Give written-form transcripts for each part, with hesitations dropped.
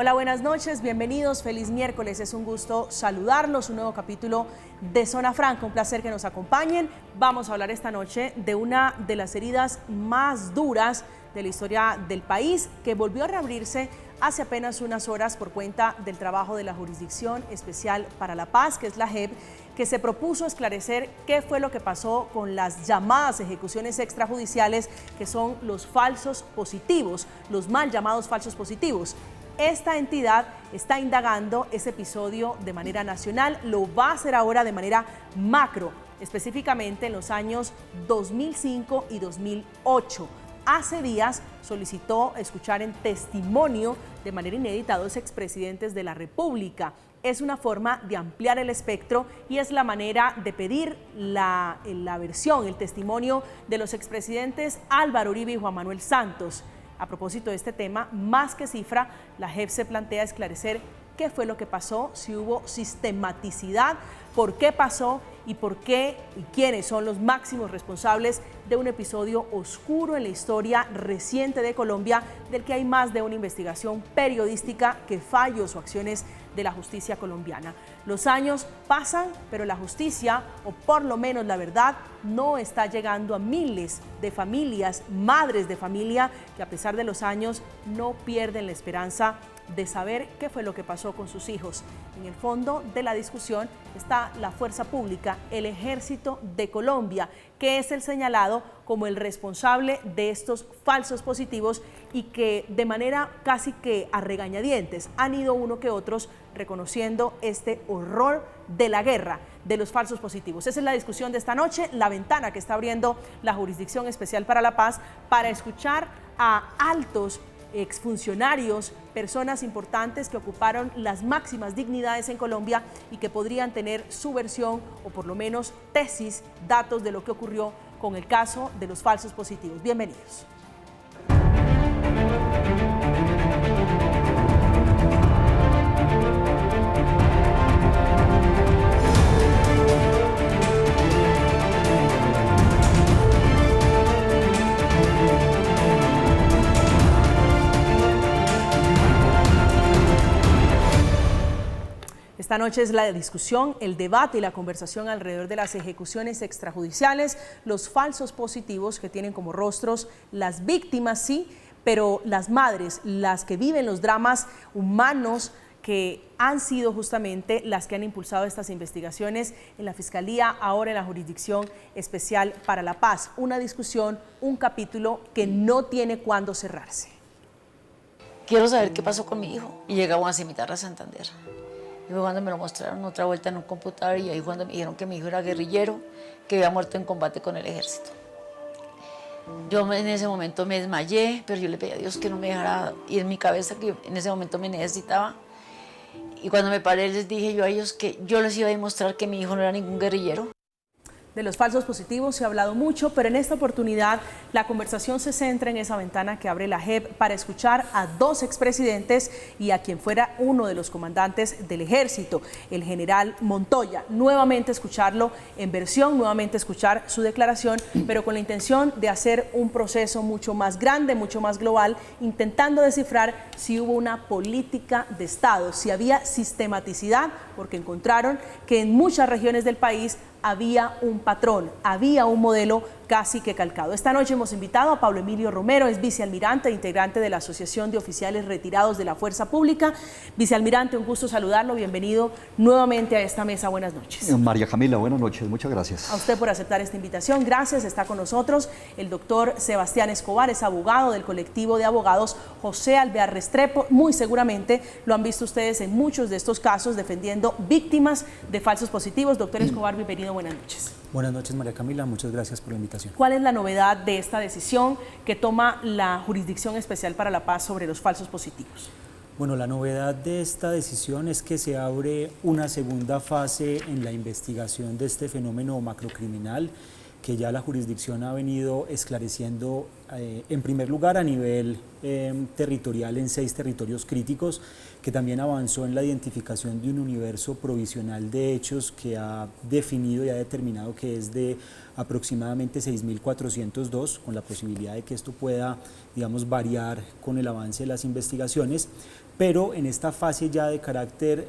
Hola, buenas noches, bienvenidos, feliz miércoles, es un gusto saludarlos, un nuevo capítulo de Zona Franca, un placer que nos acompañen. Vamos a hablar esta noche de una de las heridas más duras de la historia del país, que volvió a reabrirse hace apenas unas horas por cuenta del trabajo de la Jurisdicción Especial para la Paz, que es la JEP, que se propuso esclarecer qué fue lo que pasó con las llamadas ejecuciones extrajudiciales, que son los falsos positivos, los mal llamados falsos positivos. Esta entidad está indagando ese episodio de manera nacional, lo va a hacer ahora de manera macro, específicamente en los años 2005 y 2008. Hace días solicitó escuchar en testimonio de manera inédita a dos expresidentes de la República. Es una forma de ampliar el espectro y es la manera de pedir la versión, el testimonio de los expresidentes Álvaro Uribe y Juan Manuel Santos. A propósito de este tema, más que cifra, la JEP se plantea esclarecer qué fue lo que pasó, si hubo sistematicidad, por qué pasó y por qué y quiénes son los máximos responsables de un episodio oscuro en la historia reciente de Colombia, del que hay más de una investigación periodística que fallos o acciones de la justicia colombiana. Los años pasan, pero la justicia, o por lo menos la verdad, no está llegando a miles de familias, madres de familia, que a pesar de los años no pierden la esperanza de saber qué fue lo que pasó con sus hijos. En el fondo de la discusión está la fuerza pública, el Ejército de Colombia, que es el señalado como el responsable de estos falsos positivos y que de manera casi que a regañadientes han ido uno que otros reconociendo este horror de la guerra de los falsos positivos. Esa es la discusión de esta noche, la ventana que está abriendo la Jurisdicción Especial para la Paz para escuchar a altos exfuncionarios, personas importantes que ocuparon las máximas dignidades en Colombia y que podrían tener su versión o por lo menos tesis, datos de lo que ocurrió con el caso de los falsos positivos. Bienvenidos. Esta noche es la discusión, el debate y la conversación alrededor de las ejecuciones extrajudiciales, los falsos positivos que tienen como rostros las víctimas, sí, pero las madres, las que viven los dramas humanos que han sido justamente las que han impulsado estas investigaciones en la Fiscalía, ahora en la Jurisdicción Especial para la Paz. Una discusión, un capítulo que no tiene cuándo cerrarse. Quiero saber qué pasó con mi hijo. Y llegamos a Cimitarra, Santander. Y fue cuando me lo mostraron otra vuelta en un computador y ahí cuando me dijeron que mi hijo era guerrillero, que había muerto en combate con el ejército. Yo en ese momento me desmayé, pero yo le pedí a Dios que no me dejara ir en mi cabeza, que en ese momento me necesitaba. Y cuando me paré les dije yo a ellos que yo les iba a demostrar que mi hijo no era ningún guerrillero. De los falsos positivos se ha hablado mucho, pero en esta oportunidad la conversación se centra en esa ventana que abre la JEP para escuchar a dos expresidentes y a quien fuera uno de los comandantes del ejército, el general Montoya. Nuevamente escucharlo en versión, nuevamente escuchar su declaración, pero con la intención de hacer un proceso mucho más grande, mucho más global, intentando descifrar si hubo una política de Estado, si había sistematicidad, porque encontraron que en muchas regiones del país había un patrón, había un modelo casi que calcado. Esta noche hemos invitado a Pablo Emilio Romero, es vicealmirante e integrante de la Asociación de Oficiales Retirados de la Fuerza Pública. Vicealmirante, un gusto saludarlo, bienvenido nuevamente a esta mesa, buenas noches. María Camila, buenas noches, muchas gracias. A usted por aceptar esta invitación, gracias. Está con nosotros el doctor Sebastián Escobar, es abogado del colectivo de abogados José Alvear Restrepo. Muy seguramente lo han visto ustedes en muchos de estos casos defendiendo víctimas de falsos positivos. Doctor Escobar, bienvenido, buenas noches. Buenas noches, María Camila, muchas gracias por la invitación. ¿Cuál es la novedad de esta decisión que toma la Jurisdicción Especial para la Paz sobre los falsos positivos? Bueno, la novedad de esta decisión es que se abre una segunda fase en la investigación de este fenómeno macrocriminal que ya la jurisdicción ha venido esclareciendo en primer lugar a nivel territorial en 6 territorios críticos, que también avanzó en la identificación de un universo provisional de hechos que ha definido y ha determinado que es de aproximadamente 6.402, con la posibilidad de que esto pueda, digamos, variar con el avance de las investigaciones, pero en esta fase ya de carácter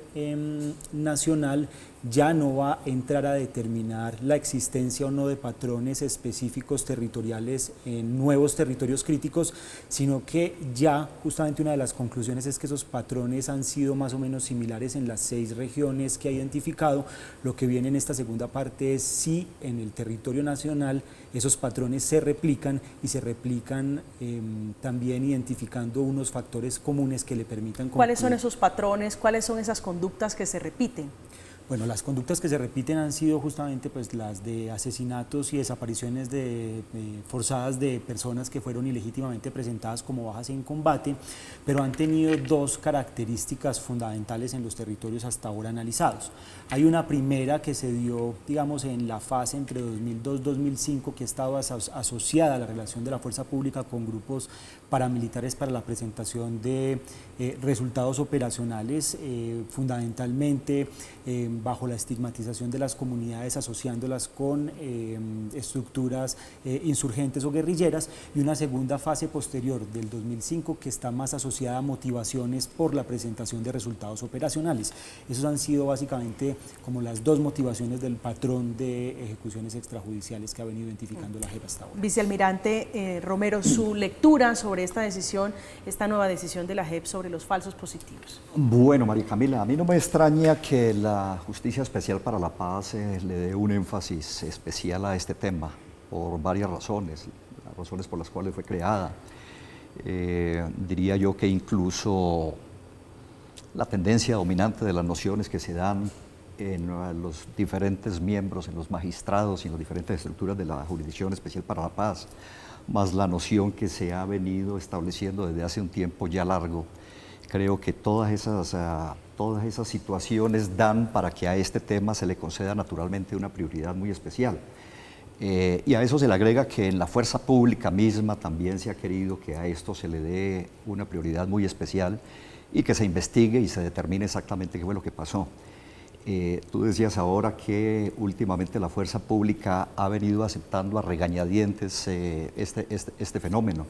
nacional ya no va a entrar a determinar la existencia o no de patrones específicos territoriales en nuevos territorios críticos, sino que ya justamente una de las conclusiones es que esos patrones han sido más o menos similares en las 6 regiones que ha identificado. Lo que viene en esta segunda parte es si en el territorio nacional esos patrones se replican y se replican también identificando unos factores comunes que le permitan concluir. ¿Cuáles son esos patrones? ¿Cuáles son esas conductas que se repiten? Bueno, las conductas que se repiten han sido justamente pues, las de asesinatos y desapariciones forzadas de personas que fueron ilegítimamente presentadas como bajas en combate, pero han tenido 2 características fundamentales en los territorios hasta ahora analizados. Hay una primera que se dio, digamos, en la fase entre 2002-2005, que estaba asociada a la relación de la fuerza pública con grupos paramilitares para la presentación de resultados operacionales, fundamentalmente bajo la estigmatización de las comunidades, asociándolas con estructuras insurgentes o guerrilleras, y una segunda fase posterior del 2005 que está más asociada a motivaciones por la presentación de resultados operacionales. Esos han sido básicamente como las 2 motivaciones del patrón de ejecuciones extrajudiciales que ha venido identificando la JEP hasta ahora. Vicealmirante Romero, su lectura sobre esta decisión, esta nueva decisión de la JEP sobre los falsos positivos. Bueno, María Camila, a mí no me extraña que la Justicia Especial para la Paz le dé un énfasis especial a este tema por varias razones, las razones por las cuales fue creada. Diría yo que incluso la tendencia dominante de las nociones que se dan en los diferentes miembros, en los magistrados y en las diferentes estructuras de la Jurisdicción Especial para la Paz, más la noción que se ha venido estableciendo desde hace un tiempo ya largo. Creo que todas esas situaciones dan para que a este tema se le conceda naturalmente una prioridad muy especial. Y a eso se le agrega que en la fuerza pública misma también se ha querido que a esto se le dé una prioridad muy especial y que se investigue y se determine exactamente qué fue lo que pasó. Tú decías ahora que últimamente la fuerza pública ha venido aceptando a regañadientes este fenómeno.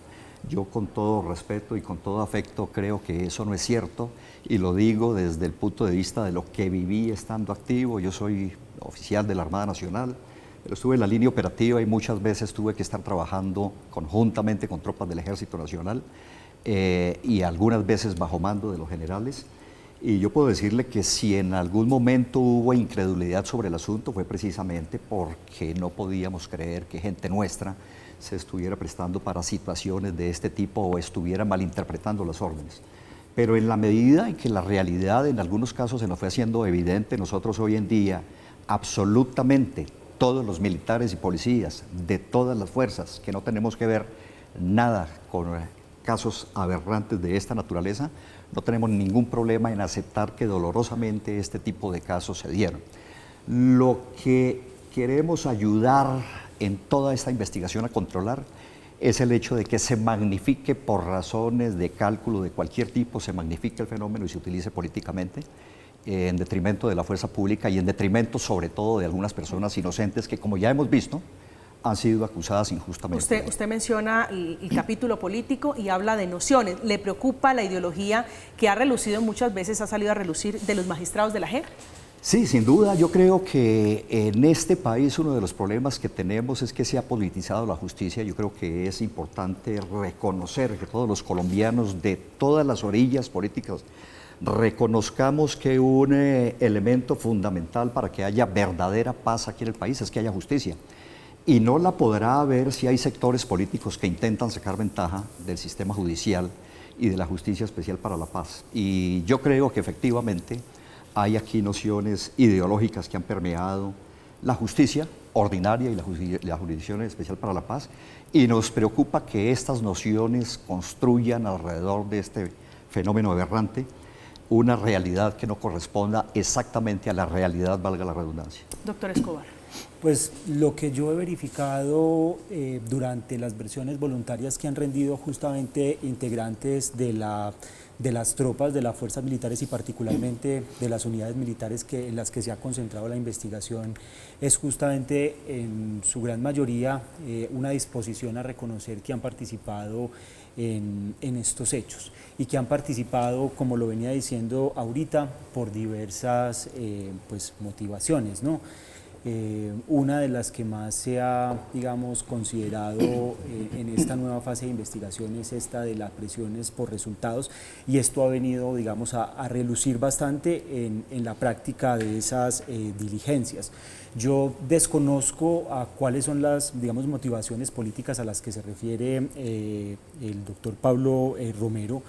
Yo con todo respeto y con todo afecto creo que eso no es cierto y lo digo desde el punto de vista de lo que viví estando activo. Yo soy oficial de la Armada Nacional, pero estuve en la línea operativa y muchas veces tuve que estar trabajando conjuntamente con tropas del Ejército Nacional y algunas veces bajo mando de los generales. Y yo puedo decirle que si en algún momento hubo incredulidad sobre el asunto fue precisamente porque no podíamos creer que gente nuestra se estuviera prestando para situaciones de este tipo o estuviera malinterpretando las órdenes. Pero en la medida en que la realidad en algunos casos se nos fue haciendo evidente, nosotros hoy en día absolutamente todos los militares y policías de todas las fuerzas que no tenemos que ver nada con casos aberrantes de esta naturaleza, no tenemos ningún problema en aceptar que dolorosamente este tipo de casos se dieron. Lo que queremos ayudar en toda esta investigación a controlar es el hecho de que se magnifique por razones de cálculo de cualquier tipo, se magnifique el fenómeno y se utilice políticamente en detrimento de la fuerza pública y en detrimento sobre todo de algunas personas inocentes que, como ya hemos visto, han sido acusadas injustamente. Usted menciona el capítulo político y habla de nociones. ¿Le preocupa la ideología que ha relucido muchas veces, ha salido a relucir de los magistrados de la JEP? Sí, sin duda. Yo creo que en este país uno de los problemas que tenemos es que se ha politizado la justicia. Yo creo que es importante reconocer que todos los colombianos de todas las orillas políticas reconozcamos que un elemento fundamental para que haya verdadera paz aquí en el país es que haya justicia. Y no la podrá haber si hay sectores políticos que intentan sacar ventaja del sistema judicial y de la Justicia Especial para la Paz. Y yo creo que efectivamente hay aquí nociones ideológicas que han permeado la justicia ordinaria y la Jurisdicción Especial para la Paz, y nos preocupa que estas nociones construyan alrededor de este fenómeno aberrante una realidad que no corresponda exactamente a la realidad, valga la redundancia. Doctor Escobar. Pues lo que yo he verificado durante las versiones voluntarias que han rendido justamente integrantes de las tropas de las fuerzas militares y particularmente de las unidades militares en las que se ha concentrado la investigación es justamente en su gran mayoría una disposición a reconocer que han participado en estos hechos y que han participado, como lo venía diciendo ahorita, por diversas pues, motivaciones, ¿no? Una de las que más se ha, digamos, considerado en esta nueva fase de investigación es esta de las presiones por resultados, y esto ha venido, digamos, a relucir bastante en la práctica de esas diligencias. Yo desconozco a cuáles son las, digamos, motivaciones políticas a las que se refiere el doctor Pablo Romero.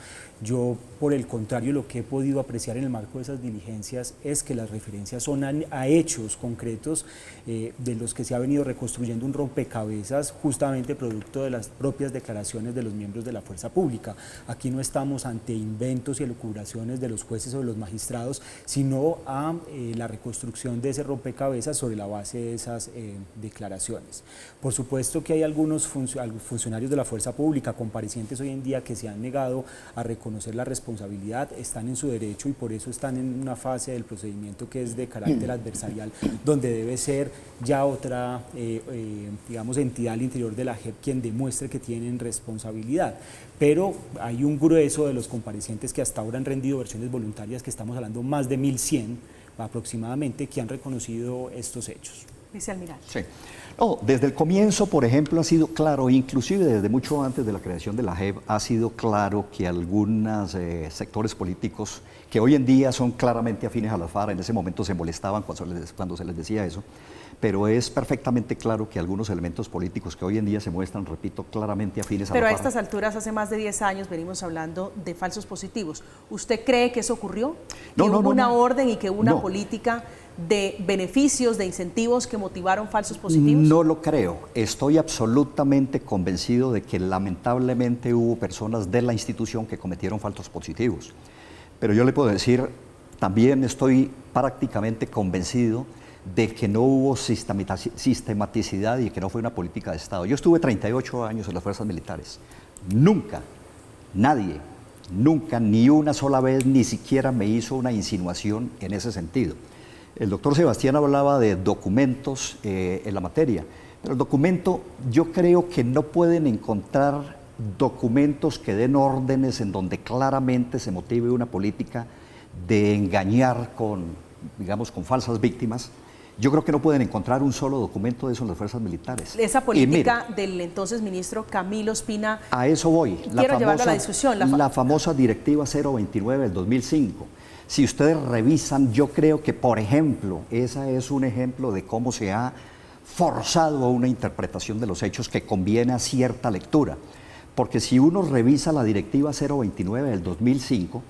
Yo, por el contrario, lo que he podido apreciar en el marco de esas diligencias es que las referencias son a hechos concretos de los que se ha venido reconstruyendo un rompecabezas justamente producto de las propias declaraciones de los miembros de la fuerza pública. Aquí no estamos ante inventos y elucubraciones de los jueces o de los magistrados, sino a la reconstrucción de ese rompecabezas sobre la base de esas declaraciones. Por supuesto que hay algunos funcionarios de la fuerza pública, comparecientes hoy en día, que se han negado a reconocer la responsabilidad, están en su derecho y por eso están en una fase del procedimiento que es de carácter adversarial, donde debe ser ya otra, digamos, entidad al interior de la JEP quien demuestre que tienen responsabilidad. Pero hay un grueso de los comparecientes que hasta ahora han rendido versiones voluntarias, que estamos hablando más de 1.100 aproximadamente, que han reconocido estos hechos. Vicealmirante. Sí. No, desde el comienzo, por ejemplo, ha sido claro, inclusive desde mucho antes de la creación de la JEP, ha sido claro que algunos sectores políticos que hoy en día son claramente afines a las FARC, en ese momento se molestaban cuando se les decía eso, pero es perfectamente claro que algunos elementos políticos que hoy en día se muestran, repito, claramente afines a Pero la a FARC. estas alturas, hace más de 10 años, venimos hablando de falsos positivos. ¿Usted cree que eso ocurrió? No, ¿Que no, hubo no, una no. orden y que hubo una No. política de beneficios, de incentivos que motivaron falsos positivos? No lo creo. Estoy absolutamente convencido de que lamentablemente hubo personas de la institución que cometieron falsos positivos. Pero yo le puedo decir, también estoy prácticamente convencido de que no hubo sistematicidad y que no fue una política de Estado. Yo estuve 38 años en las fuerzas militares. Nunca, nadie, nunca, ni una sola vez, ni siquiera me hizo una insinuación en ese sentido. El doctor Sebastián hablaba de documentos en la materia, pero el documento, yo creo que no pueden encontrar documentos que den órdenes en donde claramente se motive una política de engañar con, digamos, con falsas víctimas. Yo creo que no pueden encontrar un solo documento de eso en las fuerzas militares. Esa política del entonces ministro Camilo Ospina. A eso voy. Quiero llevarlo a la discusión. La famosa Directiva 029 del 2005. Si ustedes revisan, yo creo que, por ejemplo, esa es un ejemplo de cómo se ha forzado a una interpretación de los hechos que conviene a cierta lectura. Porque si uno revisa la Directiva 029 del 2005,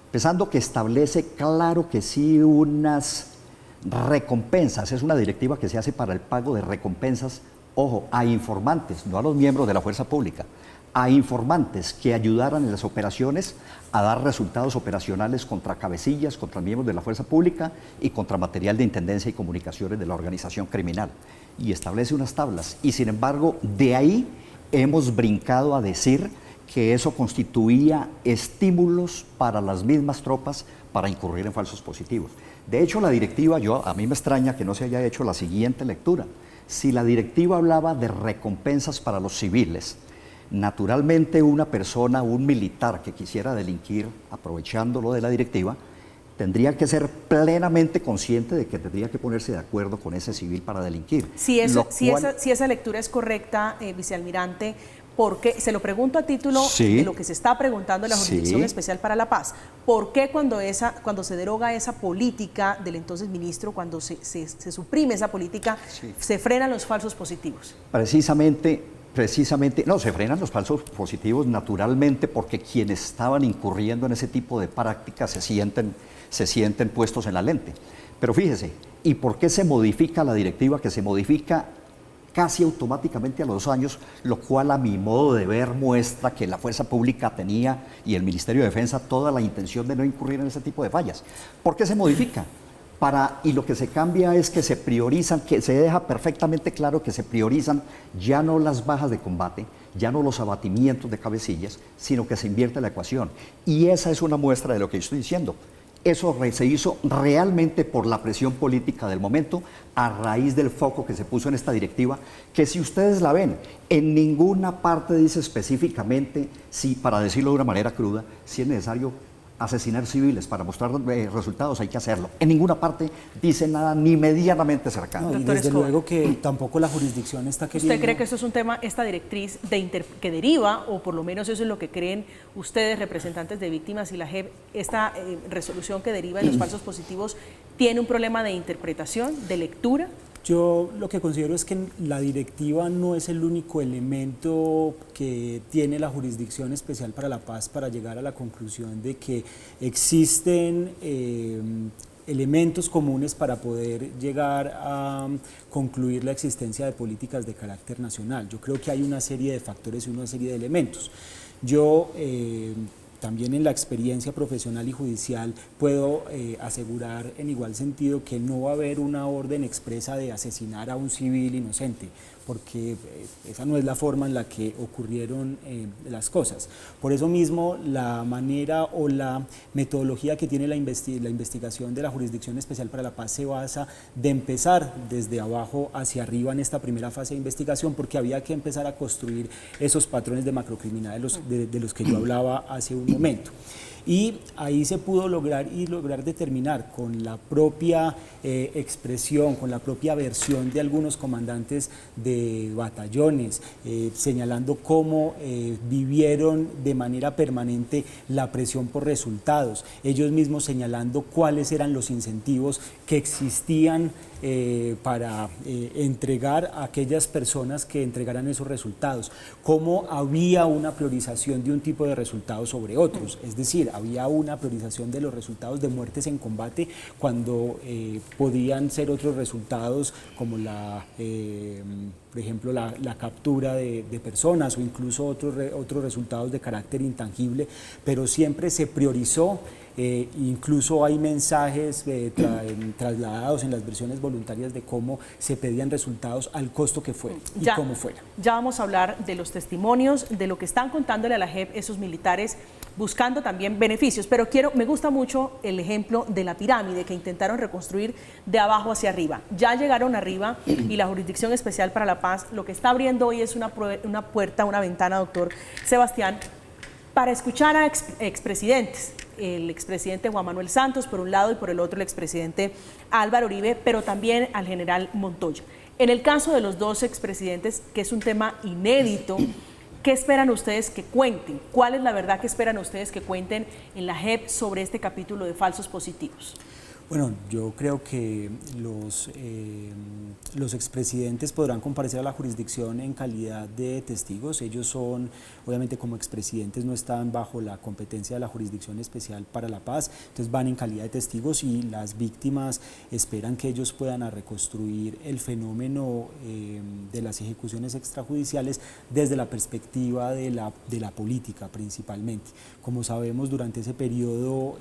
empezando que establece, claro que sí, unas recompensas, es una directiva que se hace para el pago de recompensas, ojo, a informantes, no a los miembros de la fuerza pública, a informantes que ayudaran en las operaciones a dar resultados operacionales contra cabecillas, contra miembros de la fuerza pública y contra material de intendencia y comunicaciones de la organización criminal. Y establece unas tablas. Y sin embargo, de ahí hemos brincado a decir que eso constituía estímulos para las mismas tropas para incurrir en falsos positivos. De hecho, la directiva, a mí me extraña que no se haya hecho la siguiente lectura. Si la directiva hablaba de recompensas para los civiles, naturalmente una persona, un militar que quisiera delinquir, aprovechándolo de la directiva, tendría que ser plenamente consciente de que tendría que ponerse de acuerdo con ese civil para delinquir. Si esa lectura es correcta, vicealmirante, porque se lo pregunto a título de lo que se está preguntando la Jurisdicción Especial para la Paz. ¿Por qué cuando se deroga esa política del entonces ministro, cuando se suprime esa política, se frenan los falsos positivos? Precisamente, no, se frenan los falsos positivos naturalmente porque quienes estaban incurriendo en ese tipo de prácticas se sienten puestos en la lente. Pero fíjese, ¿y por qué se modifica la directiva? Que se modifica casi automáticamente a los 2 años, lo cual a mi modo de ver muestra que la fuerza pública tenía y el Ministerio de Defensa toda la intención de no incurrir en ese tipo de fallas. ¿Por qué se modifica? Y lo que se cambia es que se priorizan, que se deja perfectamente claro que se priorizan ya no las bajas de combate, ya no los abatimientos de cabecillas, sino que se invierte la ecuación. Y esa es una muestra de lo que yo estoy diciendo. Eso se hizo realmente por la presión política del momento, a raíz del foco que se puso en esta directiva, que si ustedes la ven, en ninguna parte dice específicamente, si, para decirlo de una manera cruda, si es necesario asesinar civiles para mostrar resultados, hay que hacerlo. En ninguna parte dice nada ni medianamente cercano. No, y Doctor desde Escobar, luego que tampoco la jurisdicción está queriendo... ¿usted cree que eso es un tema, esta directriz que deriva, o por lo menos eso es lo que creen ustedes, representantes de víctimas y la JEP, esta resolución que deriva de los falsos positivos, tiene un problema de interpretación, de lectura? Yo lo que considero es que la directiva no es el único elemento que tiene la Jurisdicción Especial para la Paz para llegar a la conclusión de que existen elementos comunes para poder llegar a concluir la existencia de políticas de carácter nacional. Yo creo que hay una serie de factores y una serie de elementos. Yo también en la experiencia profesional y judicial puedo asegurar en igual sentido que no va a haber una orden expresa de asesinar a un civil inocente, porque esa no es la forma en la que ocurrieron las cosas. Por eso mismo, la manera o la metodología que tiene la investigación de la Jurisdicción Especial para la Paz se basa de empezar desde abajo hacia arriba en esta primera fase de investigación, porque había que empezar a construir esos patrones de macrocriminalidad de los que yo hablaba hace un momento. Y ahí se pudo lograr determinar con la propia expresión, con la propia versión de algunos comandantes de batallones, señalando cómo vivieron de manera permanente la presión por resultados, ellos mismos señalando cuáles eran los incentivos que existían para entregar a aquellas personas que entregaran esos resultados, cómo había una priorización de un tipo de resultados sobre otros, es decir, había una priorización de los resultados de muertes en combate cuando podían ser otros resultados como por ejemplo, la captura de personas o incluso otros resultados de carácter intangible, pero siempre se priorizó. Incluso hay mensajes trasladados en las versiones voluntarias de cómo se pedían resultados al costo que fuera y cómo fuera. Ya vamos a hablar de los testimonios, de lo que están contándole a la JEP esos militares buscando también beneficios, pero me gusta mucho el ejemplo de la pirámide que intentaron reconstruir de abajo hacia arriba. Ya llegaron arriba y la Jurisdicción Especial para la Paz lo que está abriendo hoy es una puerta, una ventana, doctor Sebastián, para escuchar a expresidentes. El expresidente Juan Manuel Santos por un lado y por el otro el expresidente Álvaro Uribe, pero también al general Montoya. En el caso de los dos expresidentes, que es un tema inédito, ¿qué esperan ustedes que cuenten? ¿Cuál es la verdad que esperan ustedes que cuenten en la JEP sobre este capítulo de falsos positivos? Bueno, yo creo que los expresidentes podrán comparecer a la jurisdicción en calidad de testigos. Ellos son, obviamente como expresidentes no están bajo la competencia de la Jurisdicción Especial para la Paz, entonces van en calidad de testigos y las víctimas esperan que ellos puedan reconstruir el fenómeno de las ejecuciones extrajudiciales desde la perspectiva de la política principalmente. Como sabemos, durante ese periodo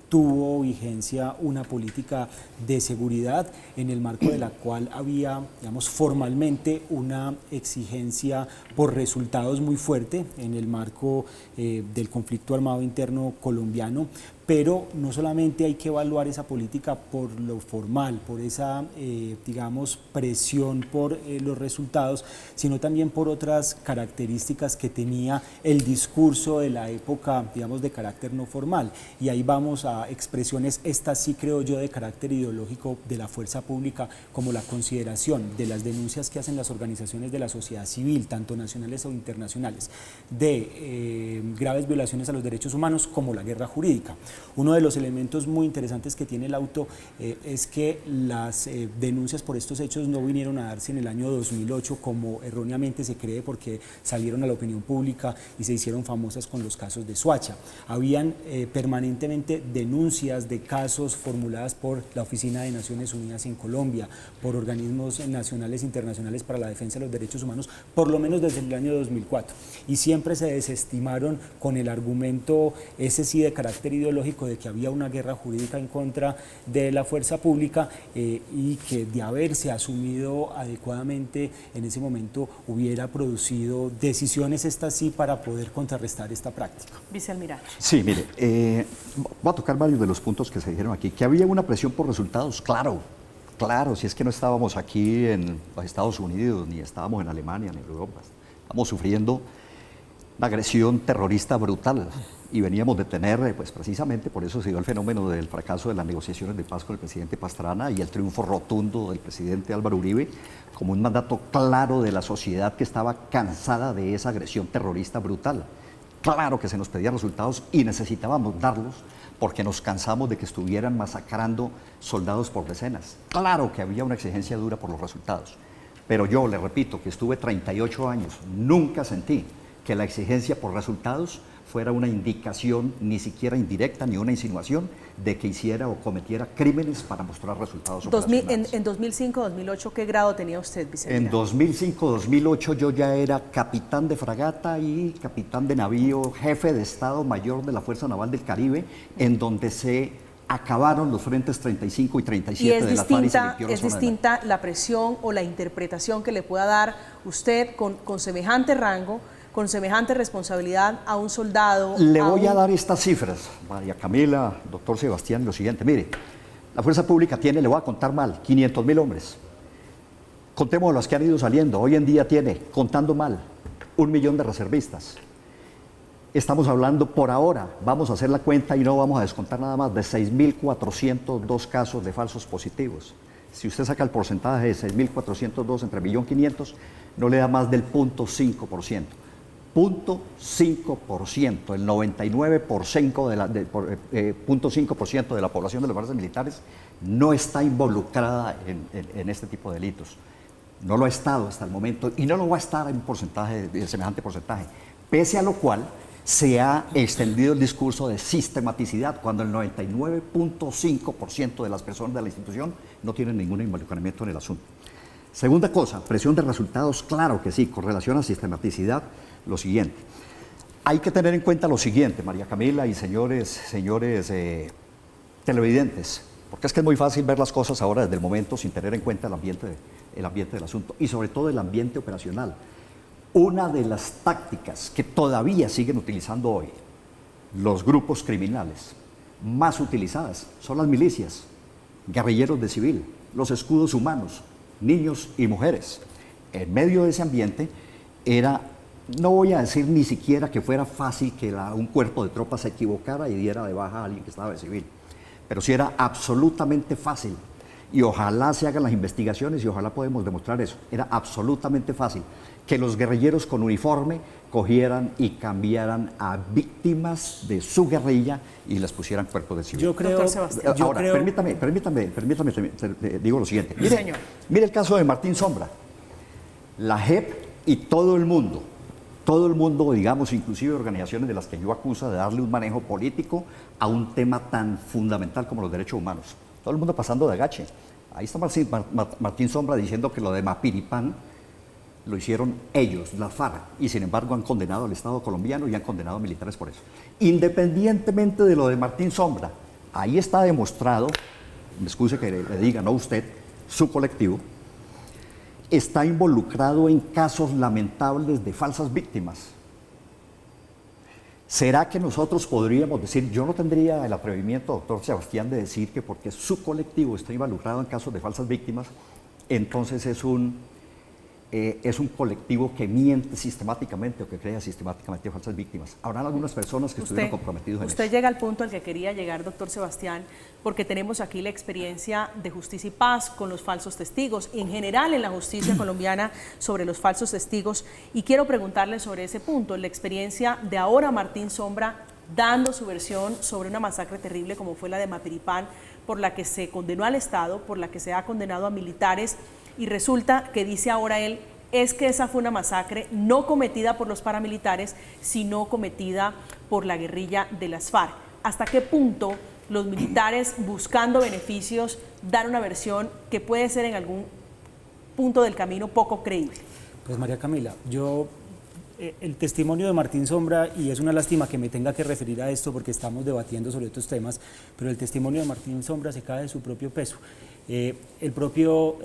tuvo vigencia una política de seguridad en el marco de la cual había, digamos, formalmente una exigencia por resultados muy fuerte en el marco del conflicto armado interno colombiano, pero no solamente hay que evaluar esa política por lo formal, por esa, digamos, presión por los resultados, sino también por otras características que tenía el discurso de la época, digamos, de carácter no formal. Y ahí vamos a expresiones, estas sí creo yo, de carácter ideológico de la fuerza pública, como la consideración de las denuncias que hacen las organizaciones de la sociedad civil, tanto nacionales o internacionales, de graves violaciones a los derechos humanos, como la guerra jurídica. Uno de los elementos muy interesantes que tiene el auto es que las denuncias por estos hechos no vinieron a darse en el año 2008 como erróneamente se cree, porque salieron a la opinión pública y se hicieron famosas con los casos de Soacha. Habían permanentemente denuncias de casos formuladas por la Oficina de Naciones Unidas en Colombia, por organismos nacionales e internacionales para la defensa de los derechos humanos, por lo menos desde el año 2004. Y siempre se desestimaron con el argumento, ese sí de carácter ideológico, ideológico de que había una guerra jurídica en contra de la fuerza pública y que de haberse asumido adecuadamente en ese momento hubiera producido decisiones estas sí para poder contrarrestar esta práctica. Vicealmirante. Sí, mire, voy a tocar varios de los puntos que se dijeron aquí. Que había una presión por resultados, claro, claro, si es que no estábamos aquí en los Estados Unidos, ni estábamos en Alemania, ni en Europa, estamos sufriendo una agresión terrorista brutal y veníamos de tener, pues precisamente por eso se dio el fenómeno del fracaso de las negociaciones de paz con el presidente Pastrana y el triunfo rotundo del presidente Álvaro Uribe, como un mandato claro de la sociedad que estaba cansada de esa agresión terrorista brutal. Claro que se nos pedían resultados y necesitábamos darlos porque nos cansamos de que estuvieran masacrando soldados por decenas. Claro que había una exigencia dura por los resultados, pero yo le repito que estuve 38 años, nunca sentí que la exigencia por resultados fuera una indicación, ni siquiera indirecta, ni una insinuación de que hiciera o cometiera crímenes para mostrar resultados operacionales. En 2005-2008, ¿qué grado tenía usted, vicealmirante? En 2005-2008 yo ya era capitán de fragata y capitán de navío, jefe de Estado Mayor de la Fuerza Naval del Caribe, en donde se acabaron los frentes 35 y 37 de la FARC y se limpió la ¿Es zona de distinta la presión o la interpretación que le pueda dar usted con semejante rango, con semejante responsabilidad a un soldado? Le voy a dar estas cifras, María Camila, doctor Sebastián, lo siguiente. Mire, la fuerza pública tiene, le voy a contar mal, 500.000 hombres. Contemos los que han ido saliendo. Hoy en día tiene, contando mal, 1 millón de reservistas. Estamos hablando por ahora, vamos a hacer la cuenta y no vamos a descontar nada más, de 6.402 casos de falsos positivos. Si usted saca el porcentaje de 6.402 entre 1.500.000, no le da más del 0.5%. 0.5%, el 99% de la, 0.5% de la población de las fuerzas militares no está involucrada en este tipo de delitos. No lo ha estado hasta el momento y no lo va a estar en un porcentaje, en semejante porcentaje. Pese a lo cual se ha extendido el discurso de sistematicidad cuando el 99.5% de las personas de la institución no tienen ningún involucramiento en el asunto. Segunda cosa, presión de resultados, claro que sí, con relación a sistematicidad, lo siguiente. Hay que tener en cuenta lo siguiente, María Camila y señores televidentes, porque es que es muy fácil ver las cosas ahora desde el momento sin tener en cuenta el ambiente del asunto y sobre todo el ambiente operacional. Una de las tácticas que todavía siguen utilizando hoy los grupos criminales más utilizadas son las milicias, guerrilleros de civil, los escudos humanos, niños y mujeres. En medio de ese ambiente era, no voy a decir ni siquiera que fuera fácil que un cuerpo de tropas se equivocara y diera de baja a alguien que estaba de civil, pero sí era absolutamente fácil y ojalá se hagan las investigaciones y ojalá podemos demostrar eso. Era absolutamente fácil que los guerrilleros con uniforme cogieran y cambiaran a víctimas de su guerrilla y les pusieran cuerpos de civil. Yo creo, Ahora, permítame, digo lo siguiente. Mire, Señor. Mire el caso de Martín Sombra. La JEP y todo el mundo, digamos, inclusive organizaciones de las que yo acuso de darle un manejo político a un tema tan fundamental como los derechos humanos. Todo el mundo pasando de agache. Ahí está Martín Sombra diciendo que lo de Mapiripán lo hicieron ellos, la FARC, y sin embargo han condenado al Estado colombiano y han condenado a militares por eso. Independientemente de lo de Martín Sombra, ahí está demostrado, me excuse que le diga, no usted, su colectivo, está involucrado en casos lamentables de falsas víctimas. ¿Será que nosotros podríamos decir, yo no tendría el atrevimiento, doctor Sebastián, de decir que porque su colectivo está involucrado en casos de falsas víctimas, entonces es un colectivo que miente sistemáticamente o que crea sistemáticamente falsas víctimas? Habrán algunas personas que estuvieron comprometidos en eso. Usted llega al punto al que quería llegar, doctor Sebastián, porque tenemos aquí la experiencia de Justicia y Paz con los falsos testigos y en general en la justicia colombiana sobre los falsos testigos. Y quiero preguntarle sobre ese punto, la experiencia de ahora Martín Sombra dando su versión sobre una masacre terrible como fue la de Mapiripán, por la que se condenó al Estado, por la que se ha condenado a militares. Y resulta que dice ahora él, es que esa fue una masacre no cometida por los paramilitares, sino cometida por la guerrilla de las FARC. ¿Hasta qué punto los militares, buscando beneficios, dan una versión que puede ser en algún punto del camino poco creíble? Pues María Camila, yo el testimonio de Martín Sombra, y es una lástima que me tenga que referir a esto porque estamos debatiendo sobre estos temas, pero el testimonio de Martín Sombra se cae de su propio peso. El propio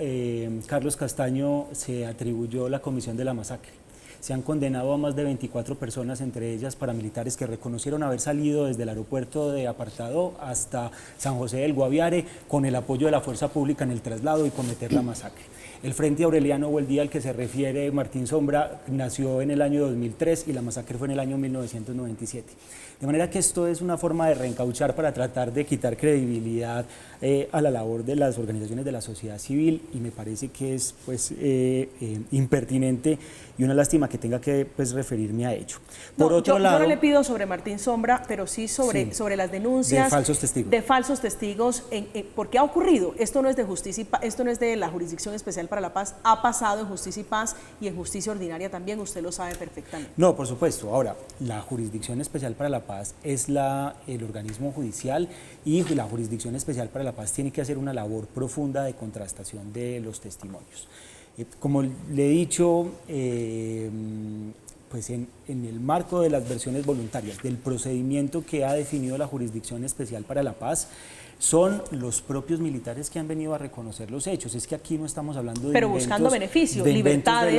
Carlos Castaño se atribuyó la comisión de la masacre. Se han condenado a más de 24 personas, entre ellas paramilitares que reconocieron haber salido desde el aeropuerto de Apartadó hasta San José del Guaviare con el apoyo de la fuerza pública en el traslado y cometer la masacre. El Frente Aureliano Buendía al que se refiere Martín Sombra nació en el año 2003 y la masacre fue en el año 1997. De manera que esto es una forma de reencauchar para tratar de quitar credibilidad a la labor de las organizaciones de la sociedad civil, y me parece que es pues, impertinente y una lástima que tenga que pues, referirme a ello. Por otro lado, yo no le pido sobre Martín Sombra, pero sí sobre las denuncias de falsos testigos. De falsos testigos, porque ha ocurrido. Esto no es de Justicia y Paz, esto no es de la Jurisdicción Especial para la Paz, ha pasado en Justicia y Paz y en Justicia Ordinaria también, usted lo sabe perfectamente. No, por supuesto. Ahora, la Jurisdicción Especial para la Paz es el organismo judicial, y la Jurisdicción Especial para la Paz tiene que hacer una labor profunda de contrastación de los testimonios. Como le he dicho, pues en el marco de las versiones voluntarias, del procedimiento que ha definido la Jurisdicción Especial para la Paz, son los propios militares que han venido a reconocer los hechos. Es que aquí no estamos hablando de pero buscando beneficios, de libertades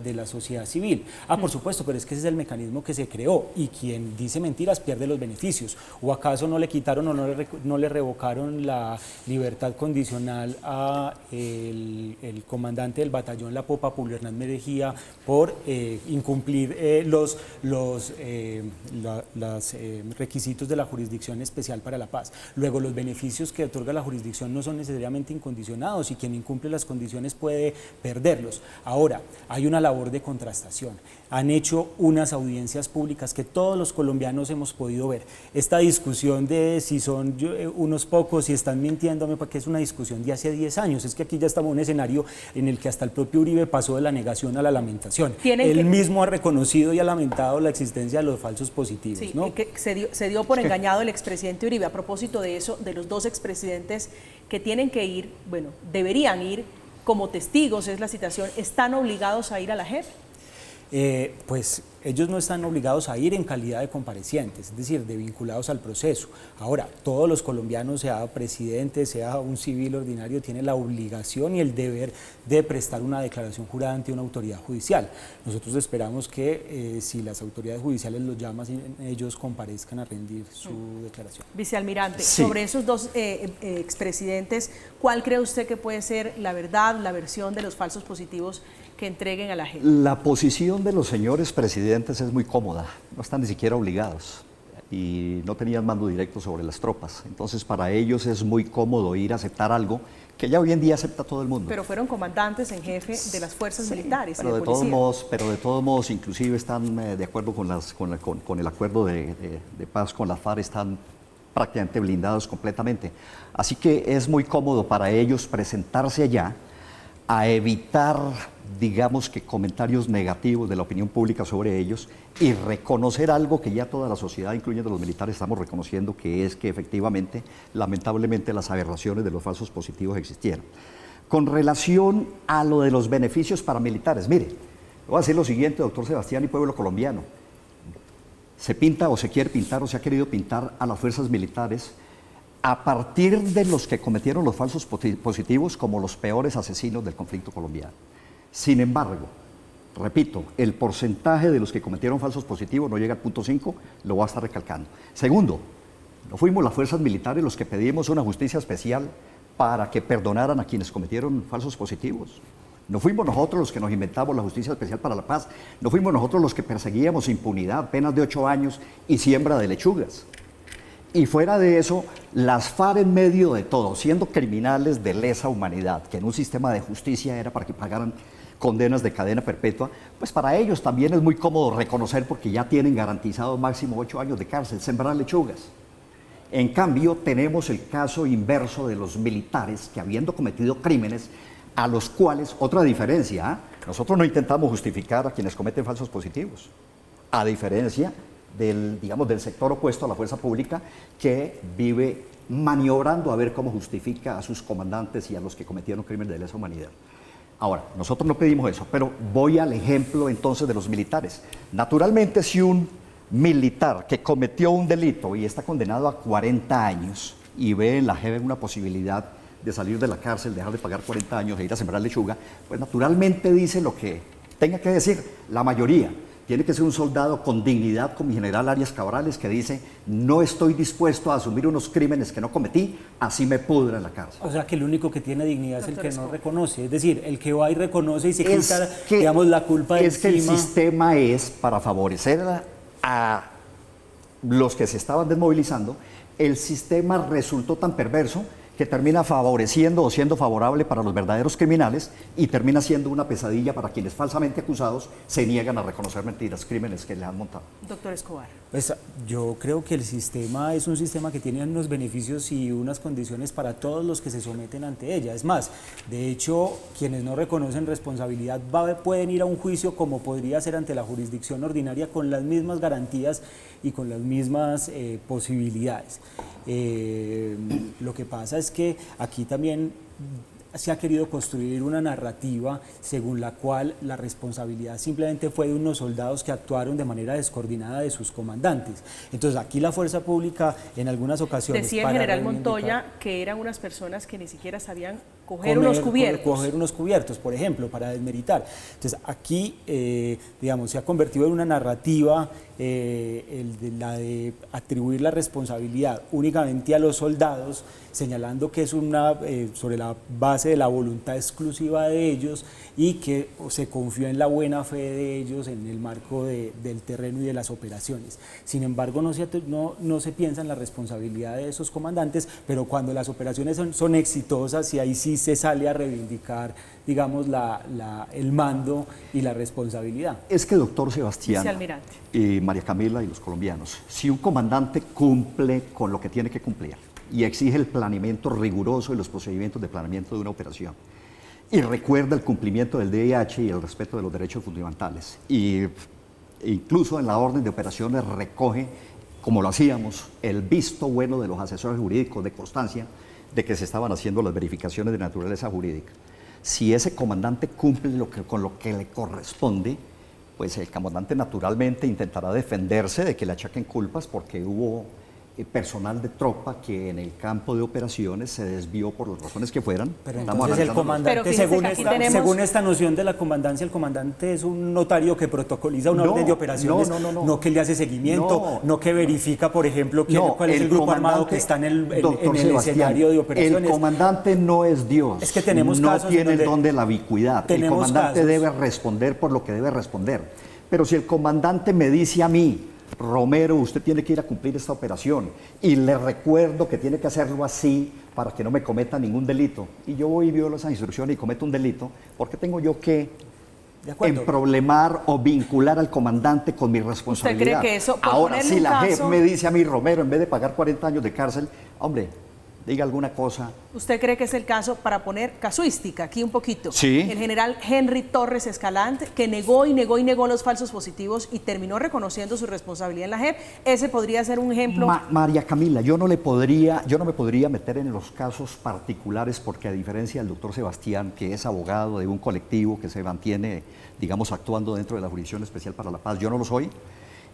de la sociedad civil. Por supuesto, pero es que ese es el mecanismo que se creó, y quien dice mentiras pierde los beneficios. ¿O acaso no le quitaron o no le revocaron la libertad condicional a el comandante del batallón La Popa, Publio Hernán Mejía, por incumplir los requisitos de la Jurisdicción Especial para la Paz? Luego, los beneficios que otorga la jurisdicción no son necesariamente incondicionados, y quien incumple las condiciones puede perderlos. Ahora, hay una labor de contrastación. Han hecho unas audiencias públicas que todos los colombianos hemos podido ver. Esta discusión de si son unos pocos, si están mintiéndome, porque es una discusión de hace 10 años. Es que aquí ya estamos en un escenario en el que hasta el propio Uribe pasó de la negación a la lamentación. Él mismo ha reconocido y ha lamentado la existencia de los falsos positivos. Sí, ¿no? que se dio por engañado el expresidente Uribe. A propósito de eso, de los dos expresidentes que tienen que ir, bueno, deberían ir como testigos, es la citación, ¿están obligados a ir a la JEP? Pues ellos no están obligados a ir en calidad de comparecientes, es decir, de vinculados al proceso. Ahora, todos los colombianos, sea presidente, sea un civil ordinario, tienen la obligación y el deber de prestar una declaración jurada ante una autoridad judicial. Nosotros esperamos que si las autoridades judiciales los llaman, ellos comparezcan a rendir su declaración. Vicealmirante, sí. Sobre esos dos expresidentes, ¿cuál cree usted que puede ser la verdad, la versión de los falsos positivos que entreguen a la JEP? La posición de los señores presidentes es muy cómoda, no están ni siquiera obligados y no tenían mando directo sobre las tropas. Entonces, para ellos es muy cómodo ir a aceptar algo que ya hoy en día acepta todo el mundo. Pero fueron comandantes en jefe de las fuerzas militares y pero de de policía. pero de todos modos, inclusive están de acuerdo con el acuerdo de paz con la FARC, están prácticamente blindados completamente. Así que es muy cómodo para ellos presentarse allá a evitar, digamos, que comentarios negativos de la opinión pública sobre ellos y reconocer algo que ya toda la sociedad, incluyendo los militares, estamos reconociendo, que es que efectivamente, lamentablemente, las aberraciones de los falsos positivos existieron. Con relación a lo de los beneficios paramilitares, mire, voy a decir lo siguiente, doctor Sebastián y pueblo colombiano. Se pinta o se quiere pintar o se ha querido pintar a las fuerzas militares a partir de los que cometieron los falsos positivos como los peores asesinos del conflicto colombiano. Sin embargo, repito, el porcentaje de los que cometieron falsos positivos no llega al 0.5, lo voy a estar recalcando. Segundo, no fuimos las fuerzas militares los que pedimos una justicia especial para que perdonaran a quienes cometieron falsos positivos. No fuimos nosotros los que nos inventamos la Justicia Especial para la Paz, no fuimos nosotros los que perseguíamos impunidad, penas de 8 años y siembra de lechugas. Y fuera de eso, las FARC, en medio de todo, siendo criminales de lesa humanidad, que en un sistema de justicia era para que pagaran condenas de cadena perpetua, pues para ellos también es muy cómodo reconocer, porque ya tienen garantizado máximo 8 años de cárcel, sembrar lechugas. En cambio, tenemos el caso inverso de los militares que, habiendo cometido crímenes, a los cuales, otra diferencia, nosotros no intentamos justificar a quienes cometen falsos positivos, a diferencia del sector opuesto a la fuerza pública, que vive maniobrando a ver cómo justifica a sus comandantes y a los que cometieron crímenes de lesa humanidad. Ahora, nosotros no pedimos eso, pero voy al ejemplo entonces de los militares. Naturalmente, si un militar que cometió un delito y está condenado a 40 años y ve en la JEP una posibilidad de salir de la cárcel, dejar de pagar 40 años e ir a sembrar lechuga, pues naturalmente dice lo que tenga que decir. La mayoría tiene que ser un soldado con dignidad, como mi general Arias Cabrales, que dice: no estoy dispuesto a asumir unos crímenes que no cometí, así me pudra en la cárcel. O sea, que el único que tiene dignidad es el que no reconoce, es decir, el que va y reconoce y se Es quita, que- digamos, la culpa de Es que el encima. sistema es para favorecer a los que se estaban desmovilizando. El sistema resultó tan perverso que termina favoreciendo o siendo favorable para los verdaderos criminales y termina siendo una pesadilla para quienes falsamente acusados se niegan a reconocer mentiras, crímenes que le han montado. Doctor Escobar. Pues yo creo que el sistema es un sistema que tiene unos beneficios y unas condiciones para todos los que se someten ante ella. Es más, de hecho, quienes no reconocen responsabilidad pueden ir a un juicio como podría ser ante la jurisdicción ordinaria con las mismas garantías y con las mismas posibilidades. Lo que pasa es que aquí también se ha querido construir una narrativa según la cual la responsabilidad simplemente fue de unos soldados que actuaron de manera descoordinada de sus comandantes. Entonces aquí la fuerza pública en algunas ocasiones... Decía el para general reivindicar- Montoya que eran unas personas que ni siquiera sabían coger unos cubiertos. Coger unos cubiertos, por ejemplo, para desmeritar. Entonces, aquí, digamos, se ha convertido en una narrativa la de atribuir la responsabilidad únicamente a los soldados, señalando que es sobre la base de la voluntad exclusiva de ellos y que se confió en la buena fe de ellos en el marco del terreno y de las operaciones. Sin embargo, no se piensa en la responsabilidad de esos comandantes, pero cuando las operaciones son exitosas y ahí sí se sale a reivindicar, digamos, el mando y la responsabilidad. Es que, doctor Sebastián, Vicealmirante. y María Camila y los colombianos, si un comandante cumple con lo que tiene que cumplir y exige el planeamiento riguroso y los procedimientos de planeamiento de una operación, y recuerda el cumplimiento del DIH y el respeto de los derechos fundamentales, y incluso en la orden de operaciones recoge, como lo hacíamos, el visto bueno de los asesores jurídicos de constancia de que se estaban haciendo las verificaciones de naturaleza jurídica. Si ese comandante cumple con lo que le corresponde, pues el comandante naturalmente intentará defenderse de que le achaquen culpas porque hubo personal de tropa que en el campo de operaciones se desvió por las razones que fueran. Pero Estamos entonces el analizando- comandante, Pero fíjese según que aquí tenemos- según esta noción de la comandancia, el comandante es un notario que protocoliza una No, orden de operaciones, no. que le hace seguimiento, No. no que verifica, por ejemplo, No, cuál es el grupo armado comandante, que está en el doctor Sebastián, escenario de operaciones. El comandante no es Dios. Es que tenemos no casos en tiene el donde don de la ubicuidad. El tenemos comandante casos. debe responder por lo que debe responder. Pero si el comandante me dice a mí: Romero, usted tiene que ir a cumplir esta operación, y le recuerdo que tiene que hacerlo así para que no me cometa ningún delito, y yo voy y violo esa instrucción y cometo un delito, ¿por qué tengo yo que De acuerdo. emproblemar o vincular al comandante con mi responsabilidad? cree que eso, por Ahora, ponerle si un la caso- JEP me dice a mí: Romero, en vez de pagar 40 años de cárcel, hombre, diga alguna cosa. ¿Usted cree que es el caso, para poner casuística aquí un poquito? Sí. El general Henry Torres Escalante, que negó y negó y negó los falsos positivos y terminó reconociendo su responsabilidad en la JEP. Ese podría ser un ejemplo. María Camila, yo no me podría meter en los casos particulares porque, a diferencia del doctor Sebastián, que es abogado de un colectivo que se mantiene, digamos, actuando dentro de la Jurisdicción Especial para la Paz, yo no lo soy,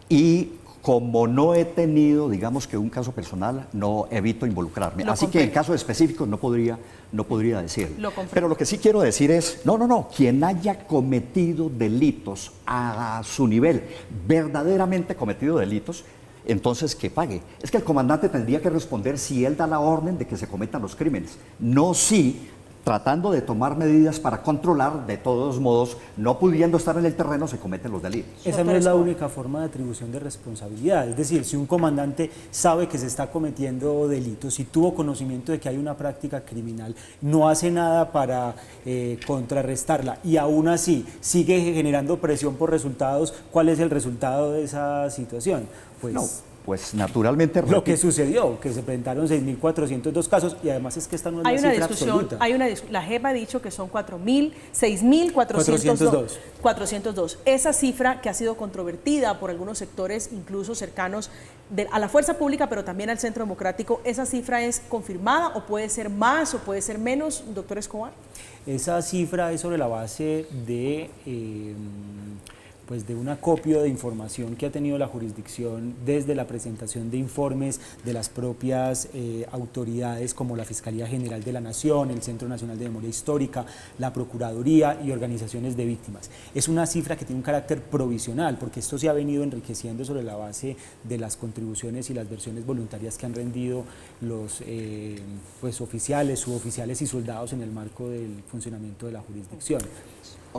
y como no he tenido, digamos, que un caso personal, no evito involucrarme. Lo Así que en comprendo. casos específicos no podría decirlo. Lo comprendo. Pero lo que sí quiero decir es, quien haya cometido delitos a su nivel, verdaderamente cometido delitos, entonces que pague. Es que el comandante tendría que responder si él da la orden de que se cometan los crímenes, no si, tratando de tomar medidas para controlar, de todos modos, no pudiendo estar en el terreno, se cometen los delitos. Esa no es la única forma de atribución de responsabilidad. Es decir, si un comandante sabe que se está cometiendo delitos y tuvo conocimiento de que hay una práctica criminal, no hace nada para contrarrestarla y aún así sigue generando presión por resultados, ¿cuál es el resultado de esa situación? Pues Pues naturalmente... Lo que sucedió, que se presentaron 6.402 casos y además es que esta no es Hay la una cifra discusión, absoluta. la JEP ha dicho que son 6.402. 402. Esa cifra que ha sido controvertida por algunos sectores, incluso cercanos a la fuerza pública, pero también al Centro Democrático, ¿esa cifra es confirmada o puede ser más o puede ser menos, doctor Escobar? Esa cifra es sobre la base de... pues de un acopio de información que ha tenido la jurisdicción desde la presentación de informes de las propias autoridades como la Fiscalía General de la Nación, el Centro Nacional de Memoria Histórica, la Procuraduría y organizaciones de víctimas. Es una cifra que tiene un carácter provisional porque esto se ha venido enriqueciendo sobre la base de las contribuciones y las versiones voluntarias que han rendido los pues oficiales, suboficiales y soldados en el marco del funcionamiento de la jurisdicción.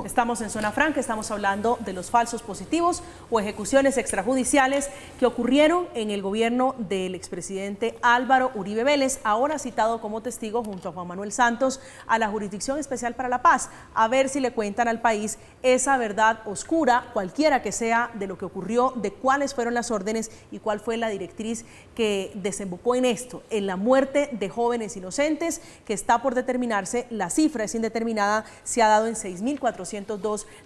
Estamos en Zona Franca, estamos hablando de los falsos positivos o ejecuciones extrajudiciales que ocurrieron en el gobierno del expresidente Álvaro Uribe Vélez, ahora citado como testigo junto a Juan Manuel Santos a la Jurisdicción Especial para la Paz, a ver si le cuentan al país esa verdad oscura, cualquiera que sea, de lo que ocurrió, de cuáles fueron las órdenes y cuál fue la directriz que desembocó en esto, en la muerte de jóvenes inocentes, que está por determinarse, la cifra es indeterminada, se ha dado en 6.402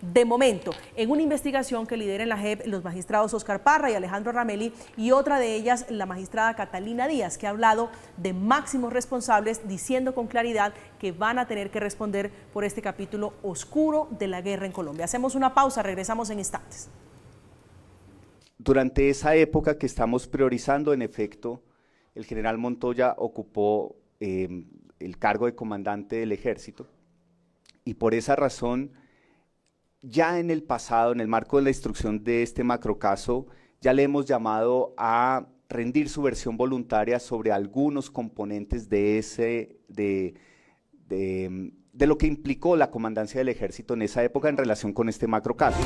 de momento, en una investigación que lidera en la JEP los magistrados Oscar Parra y Alejandro Ramelli, y otra de ellas la magistrada Catalina Díaz, que ha hablado de máximos responsables, diciendo con claridad que van a tener que responder por este capítulo oscuro de la guerra en Colombia. Hacemos una pausa, regresamos en instantes. Durante esa época que estamos priorizando, en efecto, el general Montoya ocupó el cargo de comandante del ejército y por esa razón, ya en el pasado, en el marco de la instrucción de este macrocaso, ya le hemos llamado a rendir su versión voluntaria sobre algunos componentes de lo que implicó la comandancia del ejército en esa época en relación con este macrocaso.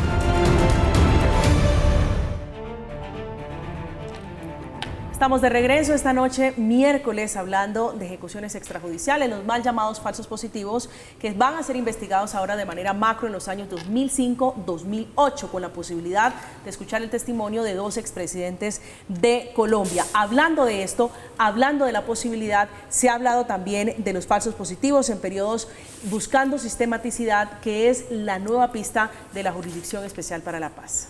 Estamos de regreso esta noche, miércoles, hablando de ejecuciones extrajudiciales, los mal llamados falsos positivos, que van a ser investigados ahora de manera macro en los años 2005-2008, con la posibilidad de escuchar el testimonio de 2 expresidentes de Colombia. Hablando de esto, hablando de la posibilidad, se ha hablado también de los falsos positivos en periodos buscando sistematicidad, que es la nueva pista de la Jurisdicción Especial para la Paz.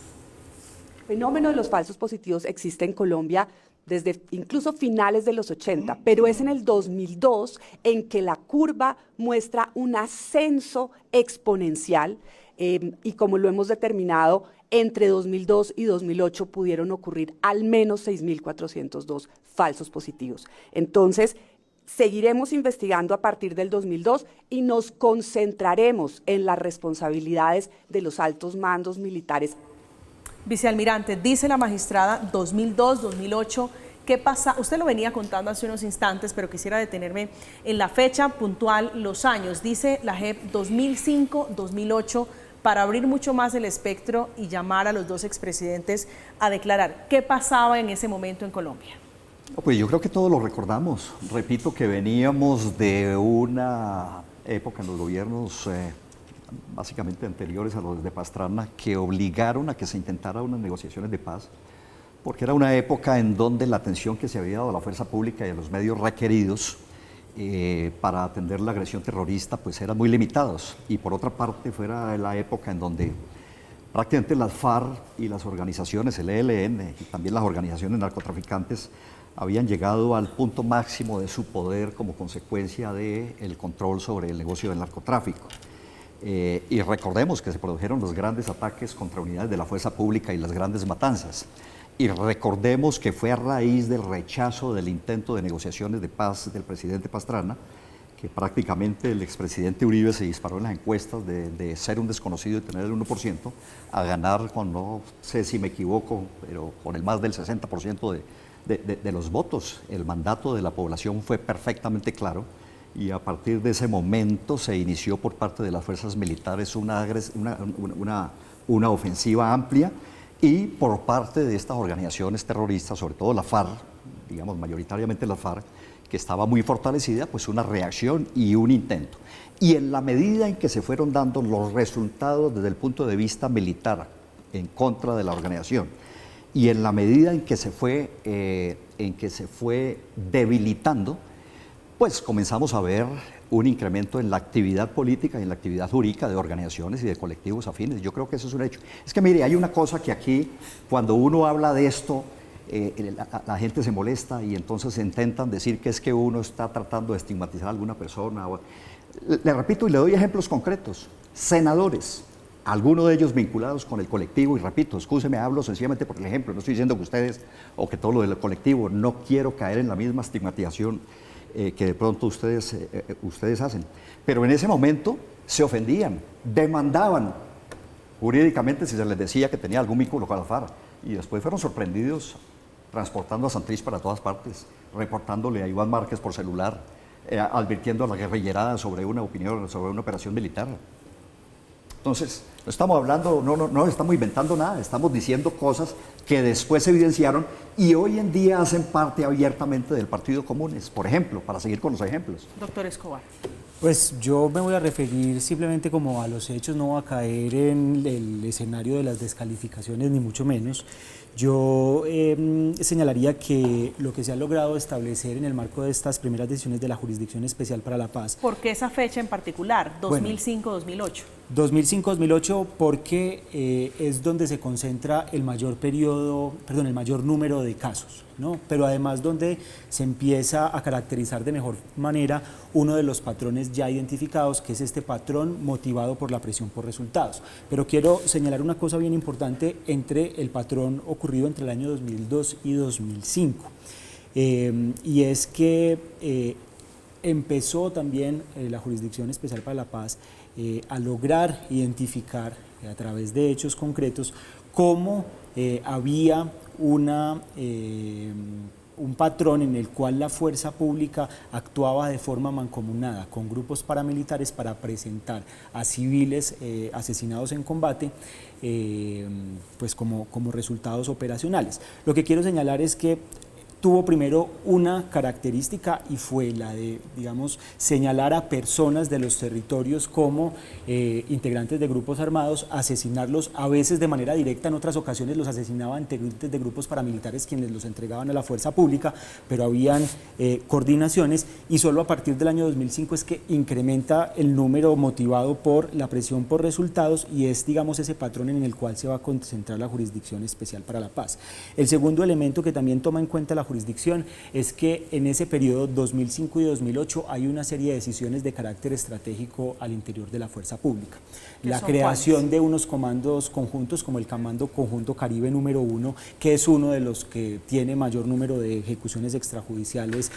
El fenómeno de los falsos positivos existe en Colombia desde incluso finales de los 80, pero es en el 2002 en que la curva muestra un ascenso exponencial y como lo hemos determinado, entre 2002 y 2008 pudieron ocurrir al menos 6.402 falsos positivos. Entonces, seguiremos investigando a partir del 2002 y nos concentraremos en las responsabilidades de los altos mandos militares. Vicealmirante, dice la magistrada 2002, 2008, ¿qué pasa? Usted lo venía contando hace unos instantes, pero quisiera detenerme en la fecha puntual, los años. Dice la JEP 2005, 2008, para abrir mucho más el espectro y llamar a los 2 expresidentes a declarar. ¿Qué pasaba en ese momento en Colombia? Pues yo creo que todos lo recordamos. Repito que veníamos de una época en los gobiernos básicamente anteriores a los de Pastrana, que obligaron a que se intentara unas negociaciones de paz, porque era una época en donde la atención que se había dado a la fuerza pública y a los medios requeridos para atender la agresión terrorista pues eran muy limitados, y por otra parte fuera la época en donde prácticamente las FARC y las organizaciones, el ELN y también las organizaciones narcotraficantes habían llegado al punto máximo de su poder como consecuencia del control sobre el negocio del narcotráfico. Y recordemos que se produjeron los grandes ataques contra unidades de la fuerza pública y las grandes matanzas. Y recordemos que fue a raíz del rechazo del intento de negociaciones de paz del presidente Pastrana, que prácticamente el expresidente Uribe se disparó en las encuestas de ser un desconocido y tener el 1%, a ganar con, no sé si me equivoco, pero con el más del 60% de los votos. El mandato de la población fue perfectamente claro. Y a partir de ese momento se inició por parte de las fuerzas militares una ofensiva amplia, y por parte de estas organizaciones terroristas, sobre todo la FARC, digamos mayoritariamente la FARC, que estaba muy fortalecida, pues una reacción y un intento. Y en la medida en que se fueron dando los resultados desde el punto de vista militar en contra de la organización, y en la medida en que se fue debilitando, pues comenzamos a ver un incremento en la actividad política y en la actividad jurídica de organizaciones y de colectivos afines. Yo creo que eso es un hecho. Es que mire, hay una cosa que aquí, cuando uno habla de esto, la gente se molesta y entonces intentan decir que es que uno está tratando de estigmatizar a alguna persona. Le repito y le doy ejemplos concretos. Senadores, algunos de ellos vinculados con el colectivo, y repito, excúseme, hablo sencillamente por el ejemplo, no estoy diciendo que ustedes o que todo lo del colectivo, no quiero caer en la misma estigmatización que de pronto ustedes hacen. Pero en ese momento se ofendían, demandaban jurídicamente si se les decía que tenía algún vínculo con la FARC, y después fueron sorprendidos transportando a Santrich para todas partes, reportándole a Iván Márquez por celular, advirtiendo a la guerrillerada sobre una opinión, sobre una operación militar. Entonces, no estamos hablando, no estamos inventando nada, estamos diciendo cosas que después se evidenciaron y hoy en día hacen parte abiertamente del Partido Comunes, por ejemplo, para seguir con los ejemplos. Doctor Escobar. Pues yo me voy a referir simplemente como a los hechos, no voy a caer en el escenario de las descalificaciones, ni mucho menos. Yo señalaría que lo que se ha logrado establecer en el marco de estas primeras decisiones de la Jurisdicción Especial para la Paz. ¿Por qué esa fecha en particular, 2005-2008? 2005-2008 porque es donde se concentra el mayor número de casos, ¿no? Pero además donde se empieza a caracterizar de mejor manera uno de los patrones ya identificados, que es este patrón motivado por la presión por resultados. Pero quiero señalar una cosa bien importante entre el patrón ocurrido entre el año 2002 y 2005, y es que empezó también la Jurisdicción Especial para la Paz a lograr identificar a través de hechos concretos cómo había un patrón en el cual la fuerza pública actuaba de forma mancomunada con grupos paramilitares para presentar a civiles asesinados en combate pues como resultados operacionales. Lo que quiero señalar es que tuvo primero una característica y fue la de, digamos, señalar a personas de los territorios como integrantes de grupos armados, asesinarlos a veces de manera directa, en otras ocasiones los asesinaban integrantes de grupos paramilitares quienes los entregaban a la fuerza pública, pero habían coordinaciones, y solo a partir del año 2005 es que incrementa el número motivado por la presión por resultados, y es, digamos, ese patrón en el cual se va a concentrar la Jurisdicción Especial para la Paz. El segundo elemento que también toma en cuenta la jurisdicción es que en ese periodo 2005 y 2008 hay una serie de decisiones de carácter estratégico al interior de la fuerza pública. La creación de unos comandos conjuntos como el Comando Conjunto Caribe número 1, que es uno de los que tiene mayor número de ejecuciones extrajudiciales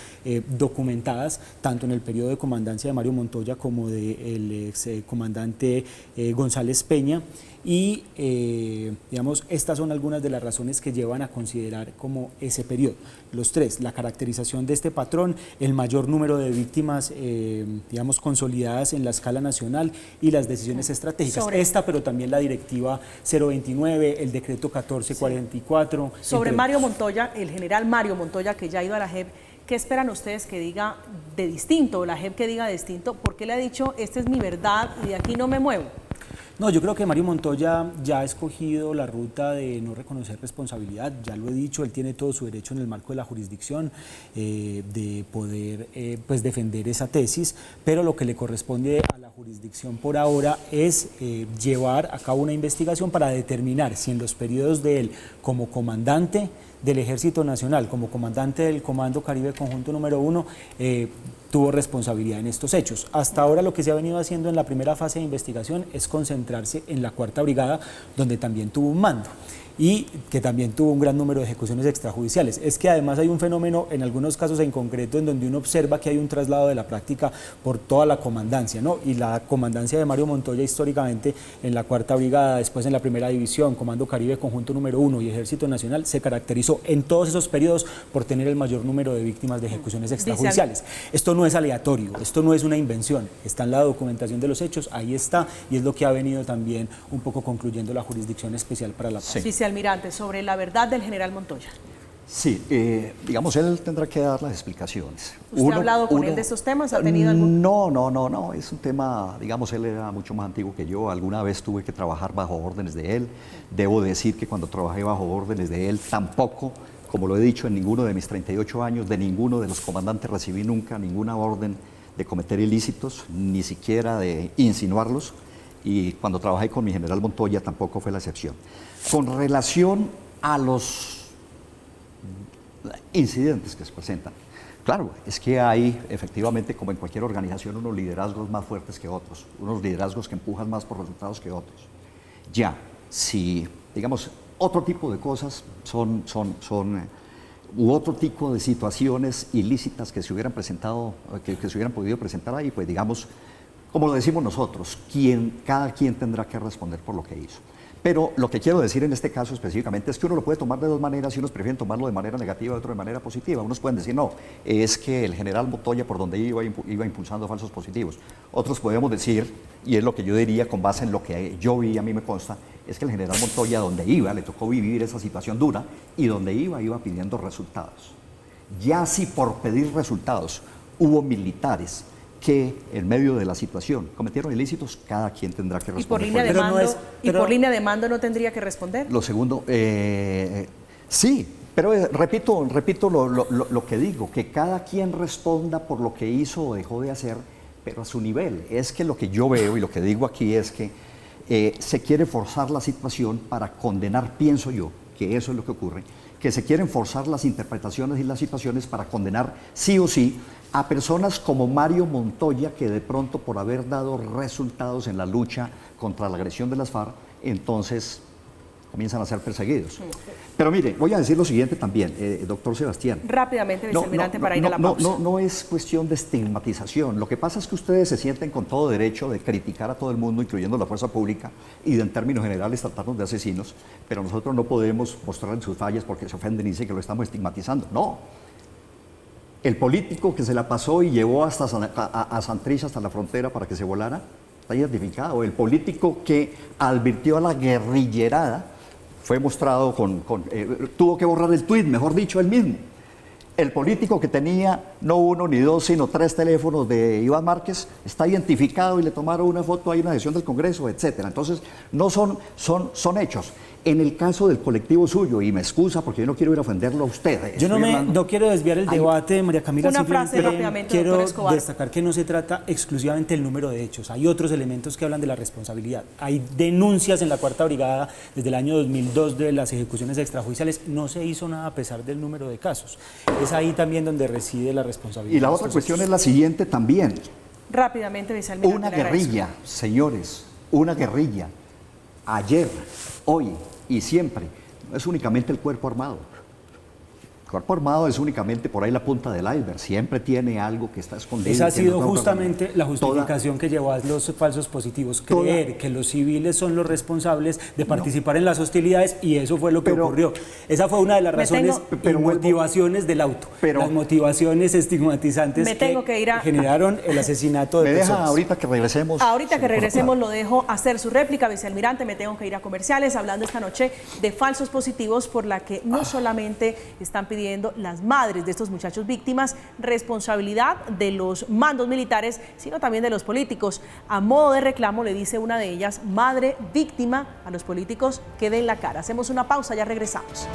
documentadas, tanto en el periodo de comandancia de Mario Montoya como del ex comandante González Peña. Y, digamos, estas son algunas de las razones que llevan a considerar como ese periodo. Los tres: la caracterización de este patrón, el mayor número de víctimas, digamos, consolidadas en la escala nacional, y las decisiones estratégicas. Pero también la Directiva 029, el Decreto 1444. Sobre Mario Montoya, el general Mario Montoya, que ya ha ido a la JEP, ¿qué esperan ustedes que diga de distinto, la JEP que diga de distinto? ¿Por qué le ha dicho, esta es mi verdad y de aquí no me muevo? No, yo creo que Mario Montoya ya ha escogido la ruta de no reconocer responsabilidad, ya lo he dicho, él tiene todo su derecho en el marco de la jurisdicción de poder pues defender esa tesis, pero lo que le corresponde a la jurisdicción por ahora es llevar a cabo una investigación para determinar si en los periodos de él como comandante del Ejército Nacional, como comandante del Comando Caribe Conjunto número 1, tuvo responsabilidad en estos hechos. Hasta ahora lo que se ha venido haciendo en la primera fase de investigación es concentrarse en la 4ª Brigada, donde también tuvo un mando y que también tuvo un gran número de ejecuciones extrajudiciales. Es que además hay un fenómeno, en algunos casos en concreto, en donde uno observa que hay un traslado de la práctica por toda la comandancia, ¿no? Y la comandancia de Mario Montoya históricamente en la 4ª Brigada, después en la Primera División, Comando Caribe Conjunto número 1 y Ejército Nacional, se caracterizó en todos esos periodos por tener el mayor número de víctimas de ejecuciones extrajudiciales. Esto no es aleatorio, esto no es una invención, está en la documentación de los hechos, ahí está, y es lo que ha venido también un poco concluyendo la Jurisdicción Especial para la Paz. Sí. Vicealmirante, sobre la verdad del general Montoya. Sí, digamos, él tendrá que dar las explicaciones. ¿Usted ha hablado con él de estos temas? ¿Ha tenido algún...? No, es un tema, digamos, él era mucho más antiguo que yo. Alguna vez tuve que trabajar bajo órdenes de él. Debo decir que cuando trabajé bajo órdenes de él, tampoco, como lo he dicho, en ninguno de mis 38 años, de ninguno de los comandantes recibí nunca ninguna orden de cometer ilícitos, ni siquiera de insinuarlos. Y cuando trabajé con mi general Montoya tampoco fue la excepción. Con relación a los incidentes que se presentan. Claro, es que hay efectivamente, como en cualquier organización, unos liderazgos más fuertes que otros, unos liderazgos que empujan más por resultados que otros. Ya, si, digamos, otro tipo de cosas u otro tipo de situaciones ilícitas que se hubieran presentado, que se hubieran podido presentar ahí, pues digamos, como lo decimos nosotros, cada quien tendrá que responder por lo que hizo. Pero lo que quiero decir en este caso específicamente es que uno lo puede tomar de dos maneras y unos prefieren tomarlo de manera negativa y otros de manera positiva. Unos pueden decir, no, es que el general Montoya por donde iba impulsando falsos positivos. Otros podemos decir, y es lo que yo diría con base en lo que yo vi, a mí me consta, es que el general Montoya donde iba le tocó vivir esa situación dura y donde iba pidiendo resultados. Ya si por pedir resultados hubo militares que en medio de la situación cometieron ilícitos, cada quien tendrá que responder. ¿Y por línea de mando no tendría que responder? Lo segundo, sí, pero repito lo que digo, que cada quien responda por lo que hizo o dejó de hacer, pero a su nivel. Es que lo que yo veo y lo que digo aquí es que se quiere forzar la situación para condenar, pienso yo, que eso es lo que ocurre, que se quieren forzar las interpretaciones y las situaciones para condenar sí o sí a personas como Mario Montoya, que de pronto por haber dado resultados en la lucha contra la agresión de las FARC, entonces comienzan a ser perseguidos. Pero mire, voy a decir lo siguiente también, doctor Sebastián. Rápidamente, vicealmirante, para ir a la pausa. No es cuestión de estigmatización. Lo que pasa es que ustedes se sienten con todo derecho de criticar a todo el mundo, incluyendo la fuerza pública, y de, en términos generales tratarnos de asesinos, pero nosotros no podemos mostrar sus fallas porque se ofenden y dicen que lo estamos estigmatizando. No. El político que se la pasó y llevó hasta a Santrich, hasta la frontera para que se volara, está identificado. El político que advirtió a la guerrillerada fue mostrado tuvo que borrar el tuit, mejor dicho, él mismo. El político que tenía no uno ni dos, sino 3 teléfonos de Iván Márquez está identificado y le tomaron una foto ahí en una sesión del Congreso, etcétera. Entonces, no son hechos. En el caso del colectivo suyo, y me excusa porque yo no quiero ir a ofenderlo a usted. Yo no quiero desviar el debate, María Camila. Una frase rápidamente, quiero destacar que no se trata exclusivamente del número de hechos. Hay otros elementos que hablan de la responsabilidad. Hay denuncias en la 4ª Brigada desde el año 2002 de las ejecuciones extrajudiciales. No se hizo nada a pesar del número de casos. Es ahí también donde reside la responsabilidad. Y la otra cuestión es la siguiente también. Rápidamente, vicealmirante. Una guerrilla, señores, una guerrilla. Ayer, hoy y siempre, no es únicamente el cuerpo armado. El cuerpo armado es únicamente por ahí la punta del iceberg, siempre tiene algo que está escondido. Esa ha sido justamente la justificación que llevó a los falsos positivos, creer que los civiles son los responsables de participar en las hostilidades, y eso fue lo que ocurrió. Esa fue una de las razones y motivaciones del auto, las motivaciones estigmatizantes que generaron el asesinato de personas. Me deja ahorita que regresemos. Ahorita que regresemos lo dejo hacer su réplica, vicealmirante. Me tengo que ir a comerciales, hablando esta noche de falsos positivos, por la que no solamente están pidiendo las madres de estos muchachos víctimas responsabilidad de los mandos militares, sino también de los políticos. A modo de reclamo, le dice una de ellas, madre víctima, a los políticos que den la cara. Hacemos una pausa, ya regresamos.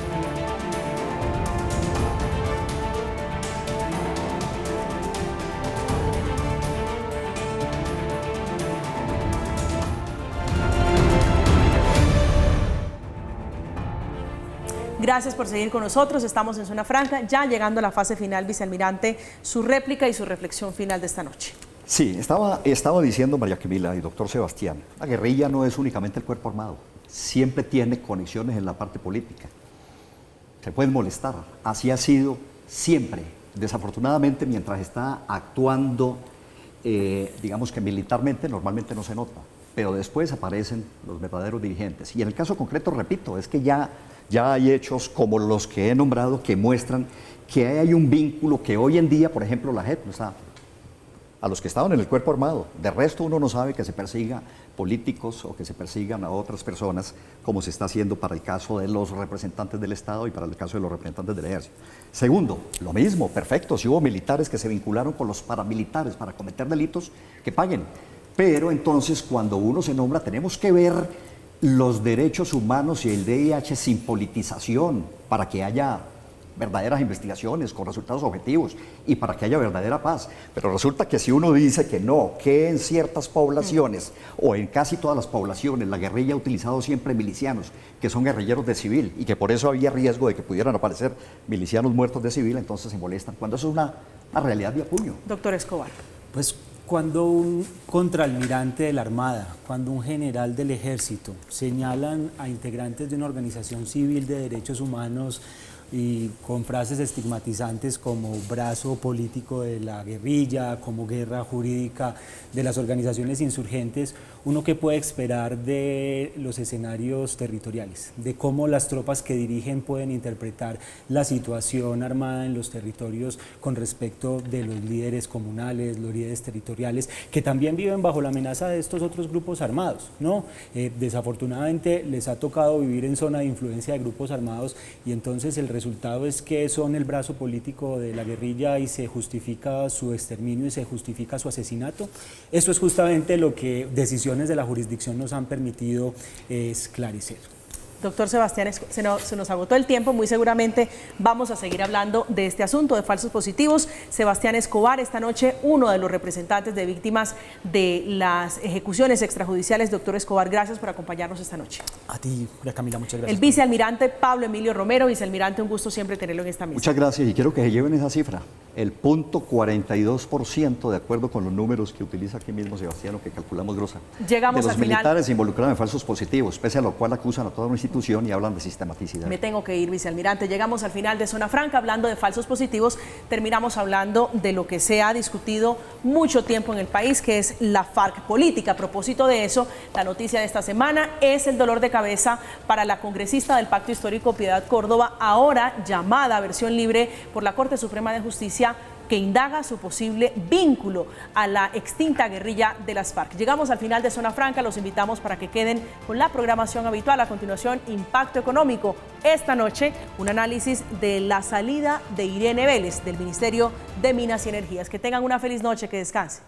Gracias por seguir con nosotros, estamos en Zona Franca, ya llegando a la fase final, vicealmirante, su réplica y su reflexión final de esta noche. Sí, estaba diciendo María Camila y doctor Sebastián, la guerrilla no es únicamente el cuerpo armado, siempre tiene conexiones en la parte política. Se pueden molestar, así ha sido siempre. Desafortunadamente, mientras está actuando, digamos que militarmente, normalmente no se nota, pero después aparecen los verdaderos dirigentes. Y en el caso concreto, repito, es que ya hay hechos como los que he nombrado que muestran que hay un vínculo que hoy en día, por ejemplo, la JEP a los que estaban en el cuerpo armado. De resto uno no sabe que se persiga políticos o que se persigan a otras personas, como se está haciendo para el caso de los representantes del Estado y para el caso de los representantes del Ejército. Segundo, lo mismo, perfecto, si hubo militares que se vincularon con los paramilitares para cometer delitos, que paguen. Pero entonces cuando uno se nombra tenemos que ver los derechos humanos y el VIH sin politización, para que haya verdaderas investigaciones con resultados objetivos y para que haya verdadera paz. Pero resulta que si uno dice que no, que en ciertas poblaciones o en casi todas las poblaciones la guerrilla ha utilizado siempre milicianos que son guerrilleros de civil y que por eso había riesgo de que pudieran aparecer milicianos muertos de civil, entonces se molestan, cuando eso es una realidad de apuño. Doctor Escobar. Pues cuando un contraalmirante de la Armada, cuando un general del Ejército señalan a integrantes de una organización civil de derechos humanos y con frases estigmatizantes como brazo político de la guerrilla, como guerra jurídica de las organizaciones insurgentes, uno que puede esperar de los escenarios territoriales, de cómo las tropas que dirigen pueden interpretar la situación armada en los territorios con respecto de los líderes comunales, los líderes territoriales, que también viven bajo la amenaza de estos otros grupos armados, ¿no? Desafortunadamente les ha tocado vivir en zona de influencia de grupos armados y entonces el resultado es que son el brazo político de la guerrilla y se justifica su exterminio y se justifica su asesinato. Eso es justamente lo que decisiones de la jurisdicción nos han permitido esclarecer. Doctor Sebastián, se nos agotó el tiempo, muy seguramente vamos a seguir hablando de este asunto de falsos positivos. Sebastián Escobar, esta noche uno de los representantes de víctimas de las ejecuciones extrajudiciales. Doctor Escobar, gracias por acompañarnos esta noche. A ti, María Camila, muchas gracias. El vicealmirante Pablo Emilio Romero. Vicealmirante, un gusto siempre tenerlo en esta mesa. Muchas gracias y quiero que se lleven esa cifra, el 0.42% de acuerdo con los números que utiliza aquí mismo Sebastián, que calculamos grosa, llegamos de los al final. militares involucrados en falsos positivos, pese a lo cual acusan a toda una institución y hablan de sistematicidad. Me tengo que ir, vicealmirante. Llegamos al final de Zona Franca hablando de falsos positivos. Terminamos hablando de lo que se ha discutido mucho tiempo en el país, que es la FARC política. A propósito de eso, la noticia de esta semana es el dolor de cabeza para la congresista del Pacto Histórico Piedad Córdoba, ahora llamada a versión libre por la Corte Suprema de Justicia, que indaga su posible vínculo a la extinta guerrilla de las FARC. Llegamos al final de Zona Franca, los invitamos para que queden con la programación habitual. A continuación, Impacto Económico. Esta noche, un análisis de la salida de Irene Vélez del Ministerio de Minas y Energías. Que tengan una feliz noche, que descansen.